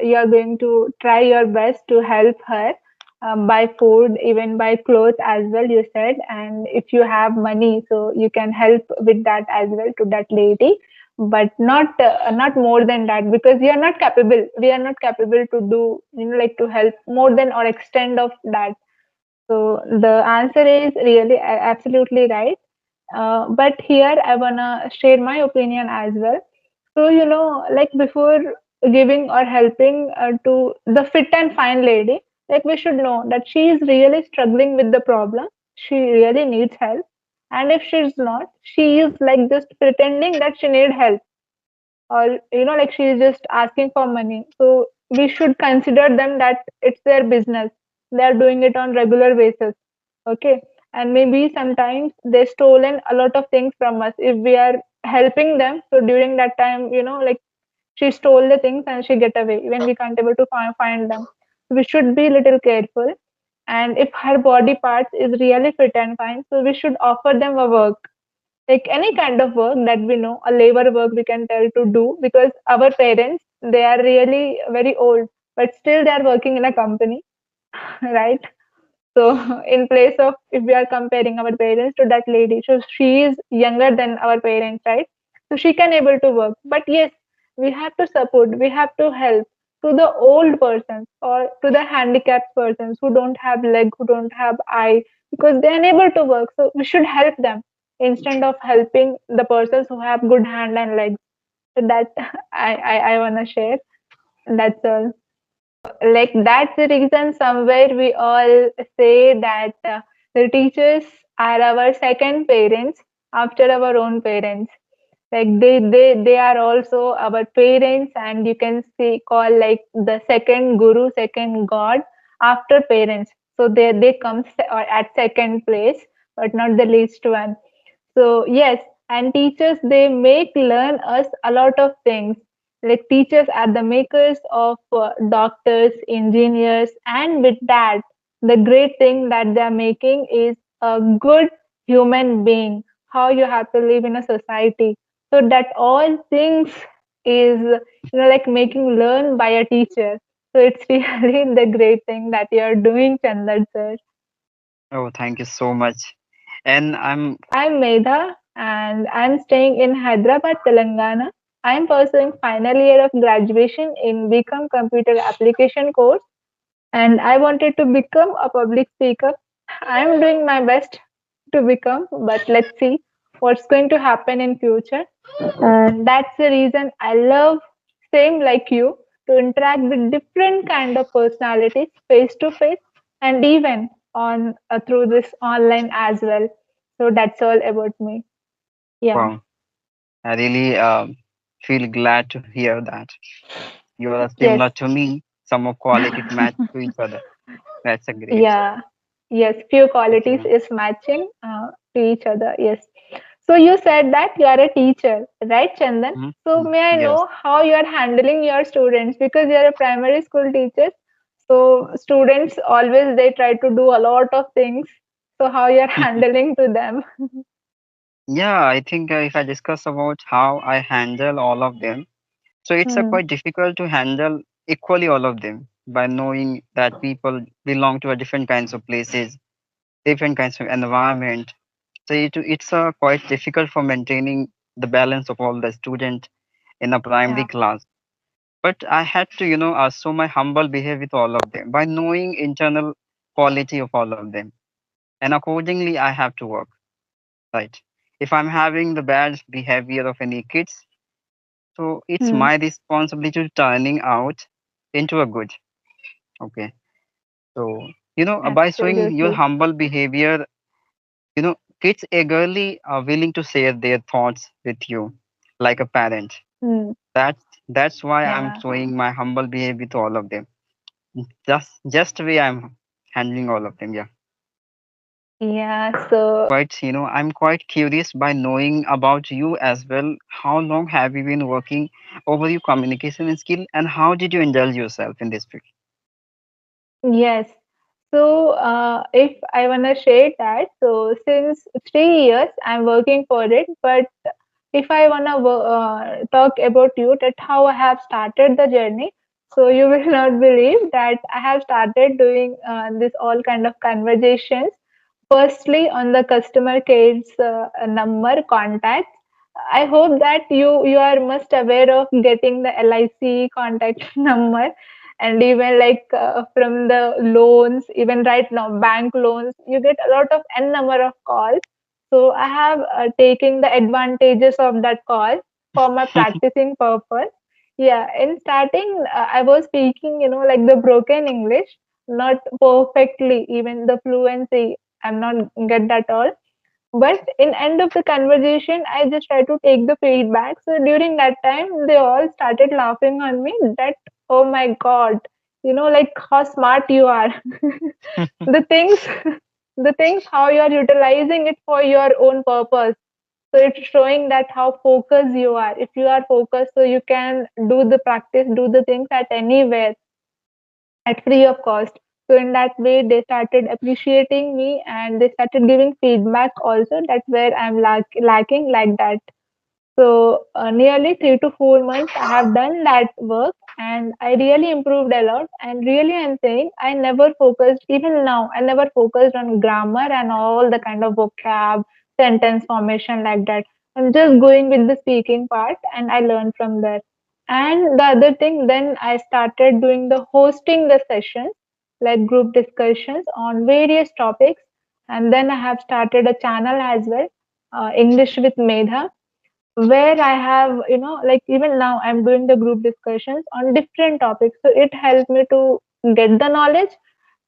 you are going to try your best to help her buy food, even buy clothes as well, you said. And if you have money, so you can help with that as well to that lady, but not more than that, because you are not capable. We are not capable to do, like to help more than or extend of that. So the answer is really absolutely right. But here I wanna share my opinion as well. So, like before giving or helping to the fit and fine lady, like we should know that she is really struggling with the problem. She really needs help. And if she's not, she is like just pretending that she need help, or like she is just asking for money. So we should consider them that it's their business. They are doing it on regular basis. Okay. And maybe sometimes they stolen a lot of things from us if we are helping them. So during that time, like she stole the things and she get away when we can't able to find them. We should be little careful. And if her body parts is really fit and fine, so we should offer them a work, like any kind of work that we know, a labor work we can tell to do, because our parents, they are really very old, but still they are working in a company, right? So in place of, if we are comparing our parents to that lady, so she is younger than our parents, right? So she can able to work. But yes, we have to support, we have to help to the old persons or to the handicapped persons who don't have leg, who don't have eye, because they are unable to work. So we should help them instead of helping the persons who have good hand and legs. So that I wanna share. That's all. Like that's the reason somewhere we all say that the teachers are our second parents after our own parents. Like they are also our parents, and you can see call like the second guru, second god after parents. So they come or at second place, but not the least one. So yes, and teachers, they make learn us a lot of things. Like teachers are the makers of doctors, engineers, and with that, the great thing that they are making is a good human being. How you have to live in a society. So that all things is, like making learn by a teacher. So it's really the great thing that you are doing, Chandan sir. Oh, thank you so much. And I'm I'm Medha and I'm staying in Hyderabad, Telangana. I'm pursuing final year of graduation in BCom Computer Application course, and I wanted to become a public speaker. I'm doing my best to become, but let's see what's going to happen in future. And that's the reason I love, same like you, to interact with different kind of personalities face to face, and even on through this online as well. So that's all about me. Yeah. wow. I really feel glad to hear that. You are Yes. similar to me. Some of quality match to each other. That's a great. Yeah. Yes. Few qualities Yeah. is matching to each other. Yes. So you said that you are a teacher, right, Chandan? Mhm. So may I Yes. know how you are handling your students, because you are a primary school teacher. So students always they try to do a lot of things. So how you are handling to them? Yeah, I think if I discuss about how I handle all of them, so it's a Hmm. quite difficult to handle equally all of them by knowing that people belong to a different kinds of places, different kinds of environment. So it's quite difficult for maintaining the balance of all the student in a primary Yeah. class. But I had to, show my humble behavior with all of them by knowing internal quality of all of them, and accordingly I have to work. Right. If I'm having the bad behavior of any kids, so it's Hmm. my responsibility to turning out into a good. Okay. So, by showing your Absolutely. humble behavior, kids eagerly are willing to share their thoughts with you like a parent. Hmm. That's why I'm Yeah. showing my humble behavior to all of them. Just the way I'm handling all of them. Yeah. Yeah. So I'm quite curious by knowing about you as well. How long have you been working over your communication skill, and how did you indulge yourself in this field? yes. So, if I wanna share that, so since 3 years I'm working for it, but if I wanna talk about you that how I have started the journey. So you will not believe that I have started doing this all kind of conversations. Firstly, on the customer care's number contact. I hope that you are must aware of getting the LIC contact number, and even like from the loans, even right now bank loans, you get a lot of n number of calls. So I have taken the advantages of that call for my practicing purpose. Yeah, in starting, I was speaking, like the broken English, not perfectly, even the fluency. I'm not get that all. But in end of the conversation, I just try to take the feedback. So during that time, they all started laughing on me. That, oh my God, like how smart you are. The things, the things how you are utilizing it for your own purpose. So it's showing that how focused you are. If you are focused, so you can do the practice, do the things at anywhere at free of cost. So in that way, they started appreciating me and they started giving feedback also that where I'm lacking like that. So nearly 3 to 4 months I have done that work and I really improved a lot. And really I'm saying I never focused, even now, I never focused on grammar and all the kind of vocab, sentence formation like that. I'm just going with the speaking part and I learned from there. And the other thing, then I started doing the hosting the sessions, like group discussions on various topics. And then I have started a channel as well, English with Medha, where I have, like even now I'm doing the group discussions on different topics. So it helped me to get the knowledge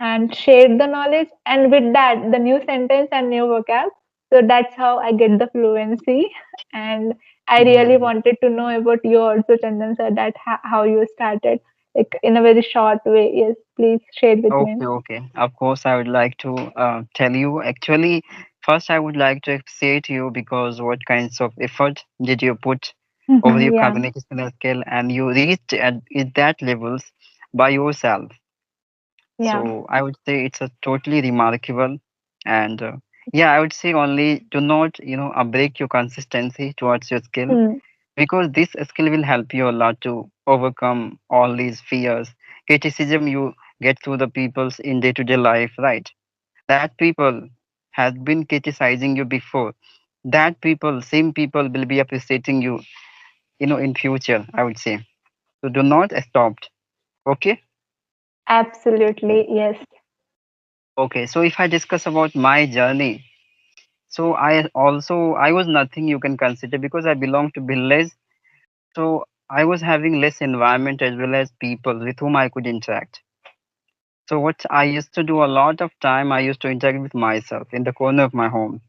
and share the knowledge, and with that, the new sentence and new vocab. So that's how I get the fluency. And I really Mm. wanted to know about you also, Chandan sir, that how you started, like in a very short way. Yes, please share with me. Okay, okay. Of course, I would like to tell you. Actually, first, I would like to say to you because what kinds of effort did you put over your Yeah, communication skill and you reached at that levels by yourself. yeah. So I would say it's a totally remarkable. And yeah, I would say only do not, break your consistency towards your skill Hmm. because this skill will help you a lot to overcome all these fears, criticism you get through the people's in day-to-day life, right? That people has been criticizing you before. That people, same people will be appreciating you, in future, I would say. So do not stop. Okay? Absolutely, yes. Okay. So if I discuss about my journey, so I was nothing you can consider because I belong to village. So I was having less environment as well as people with whom I could interact. So what I used to do a lot of time, I used to interact with myself in the corner of my home.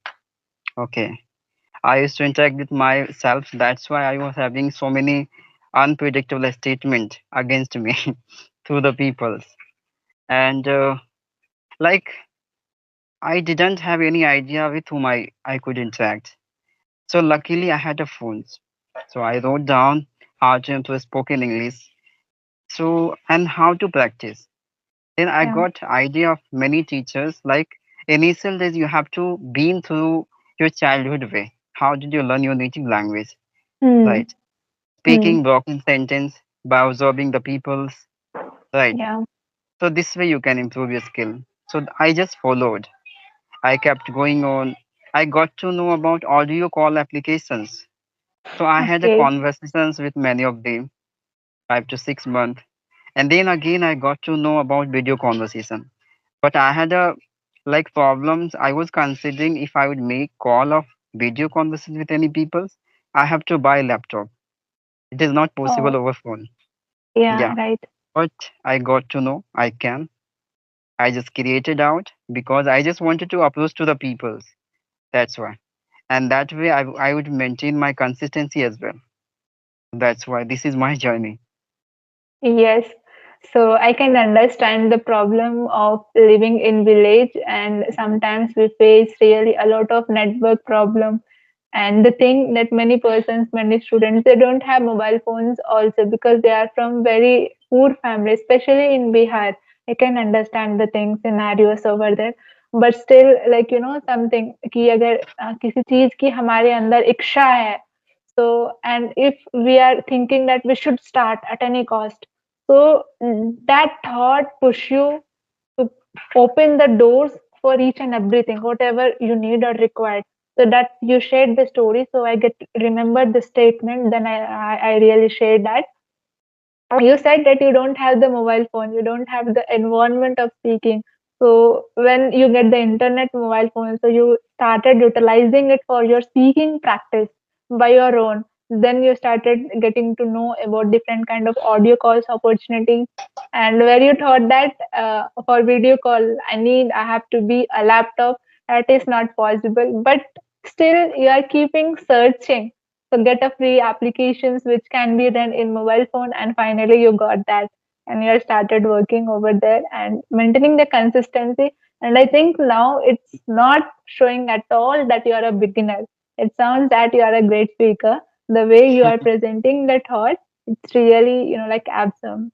Okay. I used to interact with myself. That's why I was having so many unpredictable statement against me through the peoples. And like I didn't have any idea with whom I could interact. So luckily I had a phone. So I wrote down how to improve spoken English. So and how to practice. Then I Yeah. got idea of many teachers like initial days you have to been through your childhood way. How did you learn your native language? Hmm. Right. Hmm. Speaking broken sentence by observing the people's right. Yeah. So this way you can improve your skill. So I just followed. I kept going on. I got to know about audio call applications. So I had a Okay. conversations with many of them, 5 to 6 months. And then again I got to know about video conversation. But I had a like problems. I was considering if I would make call of video conversation with any people, I have to buy laptop. It is not possible Oh, over phone. yeah, Yeah. right. But I got to know I can. I just created out because I just wanted to approach to the peoples. That's why. And that way I would maintain my consistency as well. That's why this is my journey. Yes. So I can understand the problem of living in village, and sometimes we face really a lot of network problem. And the thing that many persons, many students, they don't have mobile phones also because they are from very poor families, especially in Bihar. I can understand the thing scenarios over there. But still, like something कि अगर किसी चीज की हमारे अंदर इच्छा है, so and if we are thinking that we should start at any cost, So that thought push you to open the doors for each and everything, whatever you need or required. So that you shared the story, so I get remember the statement. Then I really shared that you said that you don't have the mobile phone, you don't have the environment of speaking. So when you get the internet mobile phone, so you started utilizing it for your speaking practice by your own. Then you started getting to know about different kind of audio calls opportunity, and where you thought that for video call I have to be a laptop. That is not possible, but still you are keeping searching so get a free applications which can be done in mobile phone, and finally you got that, and you started working over there and maintaining the consistency. And I think now it's not showing at all that you are a beginner. It sounds that you are a great speaker. The way you are presenting the thought, it's really like awesome.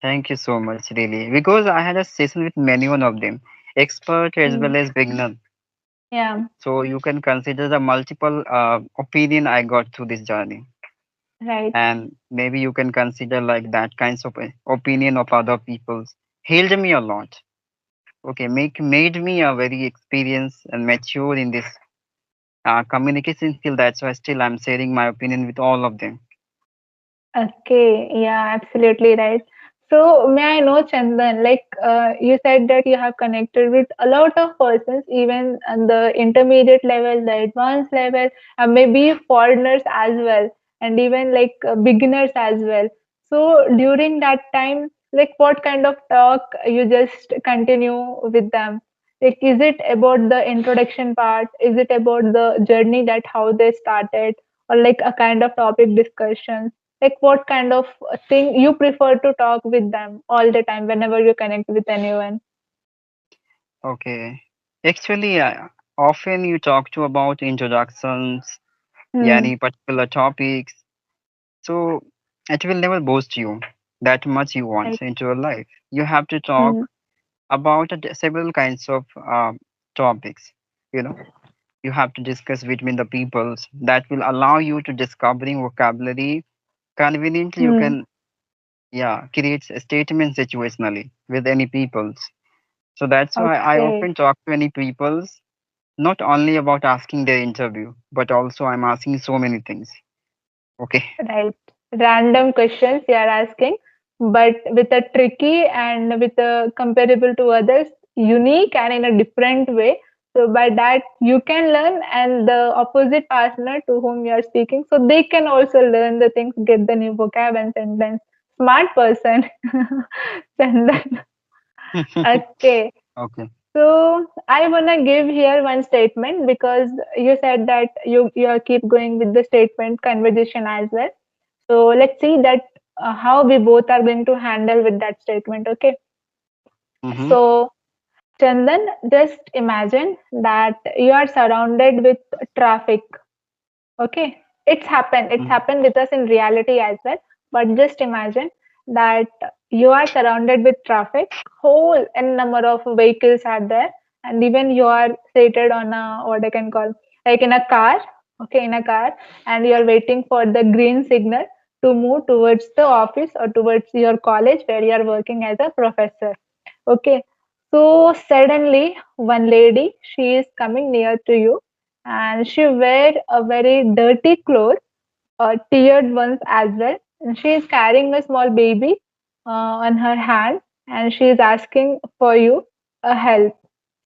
Thank you so much, really. Because I had a session with many one of them, expert as Mm, well as beginner. yeah, So you can consider the multiple opinion I got through this journey, right. and maybe you can consider like that kinds of opinion of other people's helped me a lot. Okay, make made me a very experienced and mature in this communication skill. That's why still I'm sharing my opinion with all of them. Okay, yeah, absolutely right. So, may I know, Chandan, like you said that you have connected with a lot of persons, even on the intermediate level, the advanced level, and maybe foreigners as well, and even like beginners as well. So, during that time, like what kind of talk you just continue with them? Like, is it about the introduction part? Is it about the journey that how they started, or like a kind of topic discussion? Like what kind of thing you prefer to talk with them all the time whenever you connect with anyone? Okay, actually, often you talk to about introductions, yeah, Hmm. any particular topics. So it will never boost you that much you want Right. into your life. You have to talk Hmm. about several kinds of topics. You know, you have to discuss between the peoples that will allow you to discovering vocabulary. Conveniently, you Hmm. can yeah create statements situationally with any peoples. So that's why I Okay. often talk to any peoples not only about asking their interview, but also I'm asking so many things. Okay. Right. Random questions you are asking, but with a tricky and with a comparable to others, unique and in a different way. So by that you can learn, and the opposite partner to whom you are speaking, so they can also learn the things, get the new vocab and sentence. Smart person. Chandan. Okay. Okay. So I wanna give here one statement because you said that you are keep going with the statement conversation as well. So let's see that how we both are going to handle with that statement. Okay. Mm-hmm. So Chandan, just imagine that you are surrounded with traffic. Okay, it's happened with us in reality as well. But just imagine that you are surrounded with traffic, whole n number of vehicles are there, and even you are seated on a what I can call like in a car, okay, in a car, and you are waiting for the green signal to move towards the office or towards your college where you are working as a professor. Okay, so suddenly one lady, she is coming near to you, and she wear a very dirty clothes, teared ones as well. And she is carrying a small baby on her hand, and she is asking for you a help.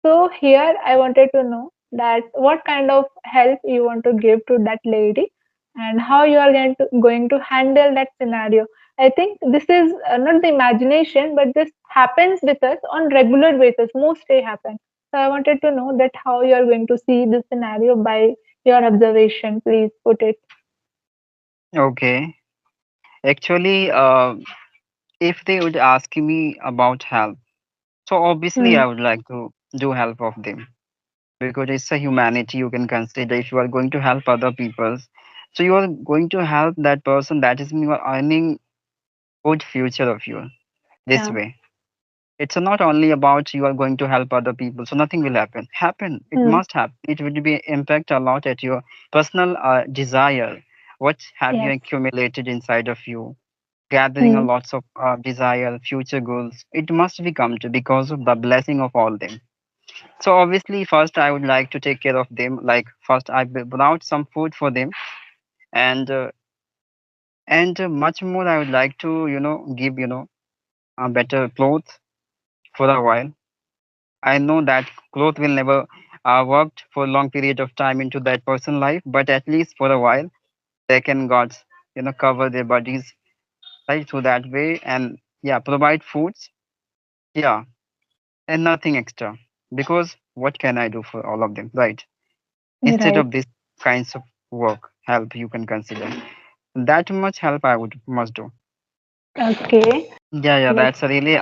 So here I wanted to know that what kind of help you want to give to that lady, and how you are going to handle that scenario. I think this is not the imagination, but this happens with us on regular basis. Mostly happen. So I wanted to know that how you are going to see this scenario by your observation. Please put it. Okay. Actually, if they would ask me about help, so obviously Hmm. I would like to do help of them because it's a humanity you can consider. If you are going to help other people, so you are going to help that person. That is mean you are earning good future of you this Yeah. way. It's not only about you are going to help other people, so nothing will happen, it Hmm. must happen, it will be impact a lot at your personal desire. What have you Yes. accumulated inside of you, gathering a Hmm. lots of desire, future goals. It must be come to because of the blessing of all them. So obviously, first I would like to take care of them. Like first, brought some food for them, and much more. I would like to give a better clothes for a while. I know that clothes will never worked for a long period of time into that person's life, but at least for a while they can God's cover their bodies right through that way, and yeah, provide foods, yeah, and nothing extra, because what can I do for all of them, right? Instead Right. of this kinds of work help you can consider, that much help I would must do. Okay. Yeah, yeah, That's that's a really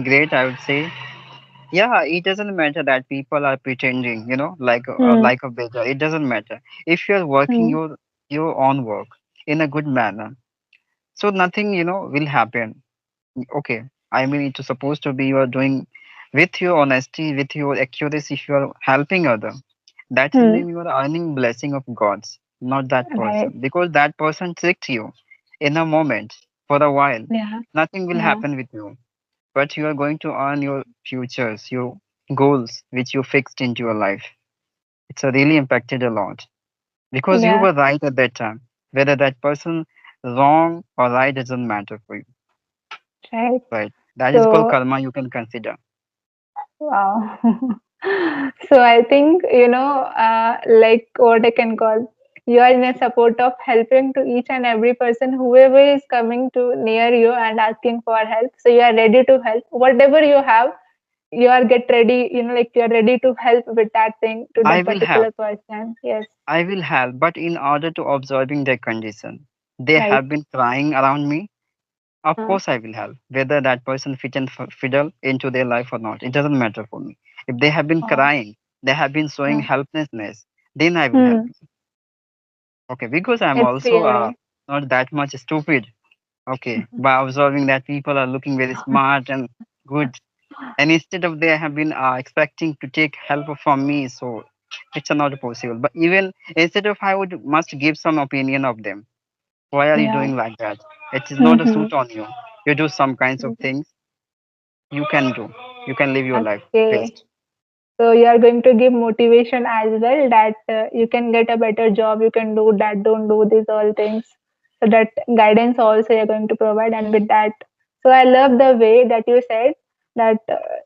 great, I would say. Yeah, it doesn't matter that people are pretending, hmm. like a beggar. It doesn't matter if you're working Hmm. your own work in a good manner, so nothing will happen. Okay, I mean it's supposed to be you are doing with your honesty, with your accuracy. If you are helping other, that will Hmm. mean you are earning blessing of God's, not that Right. person, because that person tricked you in a moment for a while. Yeah. Nothing will Yeah. happen with you, but you are going to earn your futures, your goals which you fixed into your life. It's a really impacted a lot because you Yeah. were right at that time. Whether that person wrong or right doesn't matter for you, Right. right? That is called So karma. You can consider. wow. So I think, like what I can call, you are in a support of helping to each and every person, whoever is coming to near you and asking for help. So you are ready to help. Whatever you have, you are get ready, like you are ready to help with that thing to I that will help. particular person. Yes. I will help, but in order to observing their condition, they Right. have been crying around me. Of Uh, course, I will help. Whether that person fit and fiddle into their life or not, it doesn't matter for me. If they have been oh, crying, they have been showing yeah. helplessness, then I will help. Hmm. Okay, because I'm It's also really. not that much stupid. Okay, by observing that people are looking very smart and good, and instead of they have been expecting to take help from me, so it's not possible. But even instead of, I would must give some opinion of them. Why are you Yeah. doing like that? It is not a Mm-hmm. suit on you. You do some kinds of things you can do. You can live your life Okay. best. So you are going to give motivation as well that you can get a better job, you can do that, don't do these all things. So that guidance also you're going to provide, and with that, so I love the way that you said that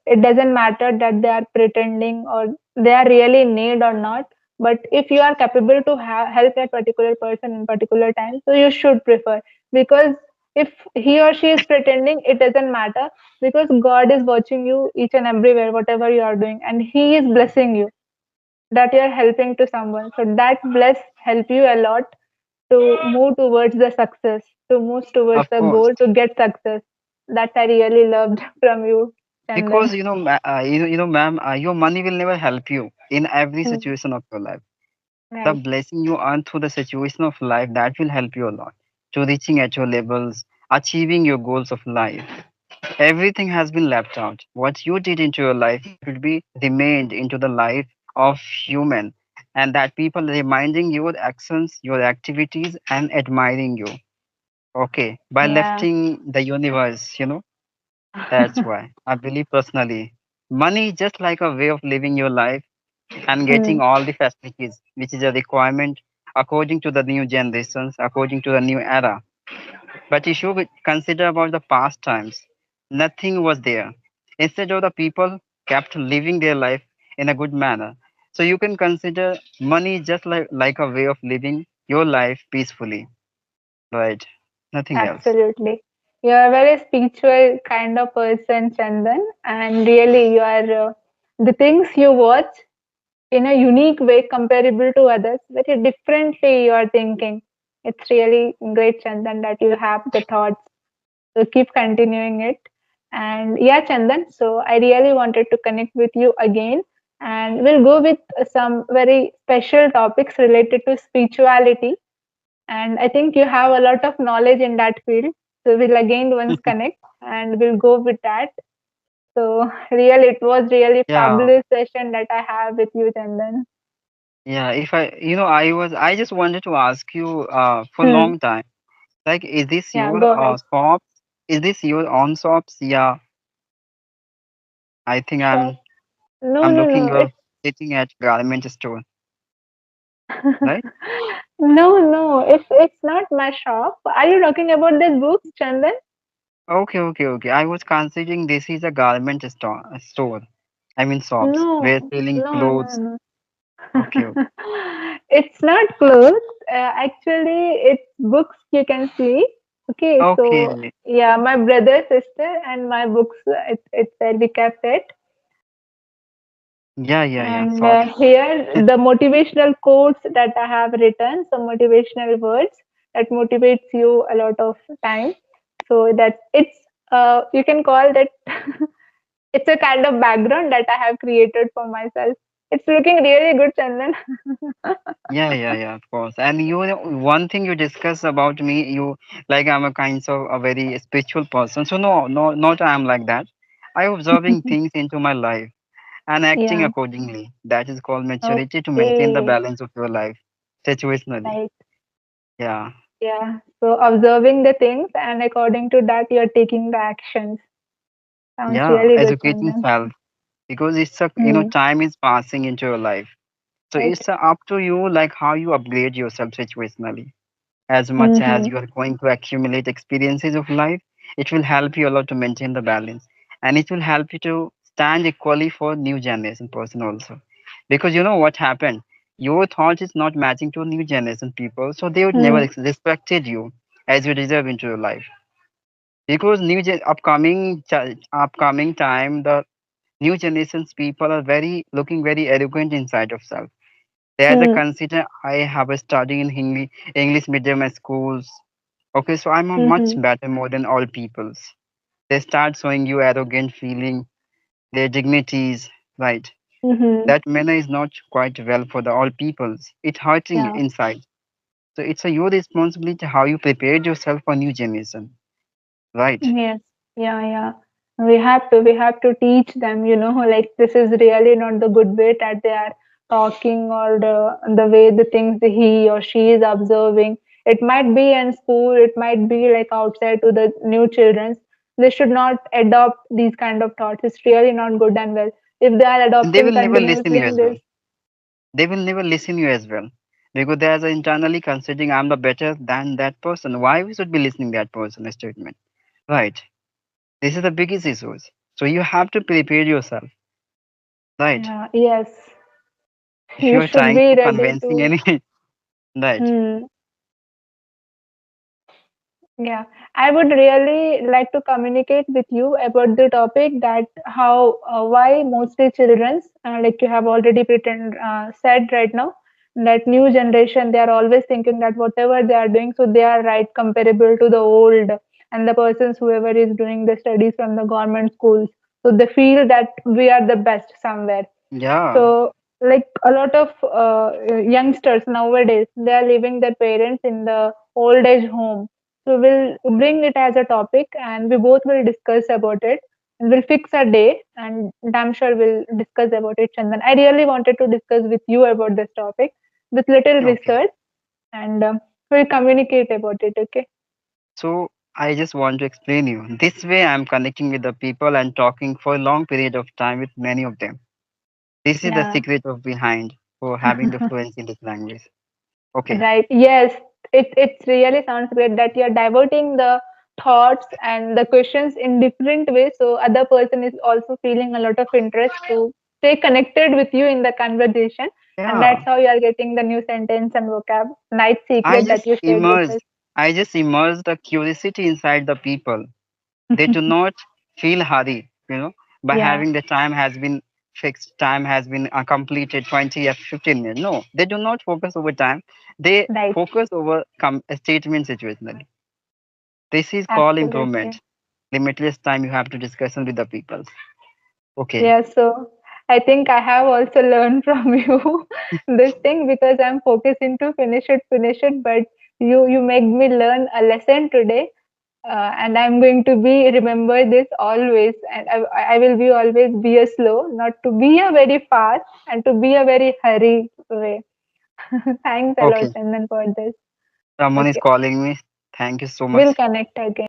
it doesn't matter that they are pretending or they are really in need or not. But if you are capable to help that particular person in particular time, so you should prefer, because if he or she is pretending, it doesn't matter, because God is watching you each and everywhere, whatever you are doing, and He is blessing you that you are helping to someone. So that bless help you a lot to move towards the success, to move towards Of the course, goal to get success. That I really loved from you, because Chandan. ma'am, your money will never help you in every Hmm. situation of your life. The Right. blessing you earn through the situation of life, that will help you a lot to reaching at your levels, achieving your goals of life. Everything has been left out. What you did into your life, that will be remained into the life of human, and that people reminding your actions, your activities, and admiring you. Okay, by Yeah. lifting the universe, that's why I believe personally, money is just like a way of living your life and Hmm. getting all the facilities, which is a requirement according to the new generations, according to the new era. But you should consider about the past times. Nothing was there. Instead of the people kept living their life in a good manner. So you can consider money just like a way of living your life peacefully. Right. Nothing else. Absolutely. You are a very spiritual kind of person, Chandan, and really, you are the things you watch in a unique way comparable to others, very differently you are thinking. It's really great, Chandan, that you have the thoughts. So keep continuing it. And yeah, Chandan, so I really wanted to connect with you again, and we'll go with some very special topics related to spirituality. And I think you have a lot of knowledge in that field. So we'll again once connect and we'll go with that. So really, it was really Yeah. fabulous session that I have with you, Chandan. Yeah. If I just wanted to ask you for a Hmm. long time. Like, is this Yeah, your go ahead. shops? Is this your own shops? Yeah, I think Shop? No, I'm no, looking no. you're sitting at garment store, right? No, no. It's not my shop. Are you talking about this books, Chandan? Okay, okay, okay. I was considering this is a garment store. I mean shops where No, selling no, no, clothes. no. Okay, okay. It's not clothes. Actually, it's books you can see. Okay, so Okay. yeah, my brother, sister, and my books. It's where we kept it. Yeah, yeah, yeah. And Sorry. here, the motivational quotes that I have written, some motivational words that motivates you a lot of time. So that it's you can call that it's a kind of background that I have created for myself. It's looking really good, Chandan. Yeah, yeah, yeah, of course. And one thing you discuss about me, you like I'm a kind of a very spiritual person. So no, no, not I'm like that. I observing things into my life and acting Yeah. accordingly. That is called maturity to maintain the Okay. balance of your life situationally. Right. Yeah, Yeah. So observing the things and according to that, you're taking the actions. Sounds yeah. really good, Educating Chandan. self because it's a Hmm. time is passing into your life. So Right. it's up to you like how you upgrade yourself situationally. As much as Mm-hmm. you are going to accumulate experiences of life, it will help you a lot to maintain the balance. And it will help you to stand equally for new generation person also. Because you know what happened? Your thought is not matching to new generation people, so they would never Hmm. respected you as you deserve into your life. Because upcoming time, the new generations people are very looking very arrogant inside of self. They either Hmm. consider I have a study in English medium schools. Okay, so I'm a much Mm-hmm. better more than all peoples. They start showing you arrogant feeling, their dignities, right? Mm-hmm. That manner is not quite well for the all peoples. It's hurting Yeah. inside. So it's a your responsibility how you prepared yourself for new generation, right? Yes. Yeah, yeah. We have to teach them, like this is really not the good way that they are talking or the way the things he or she is observing. It might be in school, it might be like outside to the new children. They should not adopt these kind of thoughts. It's really not good and well. If they are And they adopting will never listen continuously you in as well. this, They will never listen you as well. Because they are internally considering I'm the better than that person. Why we should be listening that person's statement? Right. This is the biggest issues. So you have to prepare yourself, right? yeah, yes, If you you are should trying be to ready convincing to. any, right? Hmm. Yeah, I would really like to communicate with you about the topic that how why mostly childrens like you have already said right now that new generation they are always thinking that whatever they are doing so they are right comparable to the old and the persons whoever is doing the studies from the government schools so they feel that we are the best somewhere Yeah. so, like a lot of youngsters nowadays, they are leaving their parents in the old age home. So, we'll bring it as a topic and we both will discuss about it. And we'll fix a day and damn sure we'll discuss about it, Chandan. I really wanted to discuss with you about this topic with little Okay. research and we'll communicate about it, okay? So I just want to explain you. This way I'm connecting with the people and talking for a long period of time with many of them. This is the Yeah. secret of behind for having the fluency in this language. Okay. Right. Yes. It really sounds great that you're diverting the thoughts and the questions in different ways. So other person is also feeling a lot of interest to stay connected with you in the conversation. And that's Yeah. how you are getting the new sentence and vocab. Nice I secret that just you shared with us. immersed. I just immersed the curiosity inside the people. They do not feel hurry, by Yeah. having the time has been fixed, time has been completed 20 or 15 minutes. No, they do not focus over time. They Right. focus over statement situationally. This is called improvement. Absolutely. Limitless time you have to discussion with the people. Okay. Yeah, so I think I have also learned from you this thing because I'm focusing to finish it. But you make me learn a lesson today, and I'm going to be remember this always. And I will be always be a slow, not to be a very fast, and to be a very hurry way. Thanks a lot, Okay. Chandan, for this. Someone is Okay. calling me. Thank you so We'll much. connect again.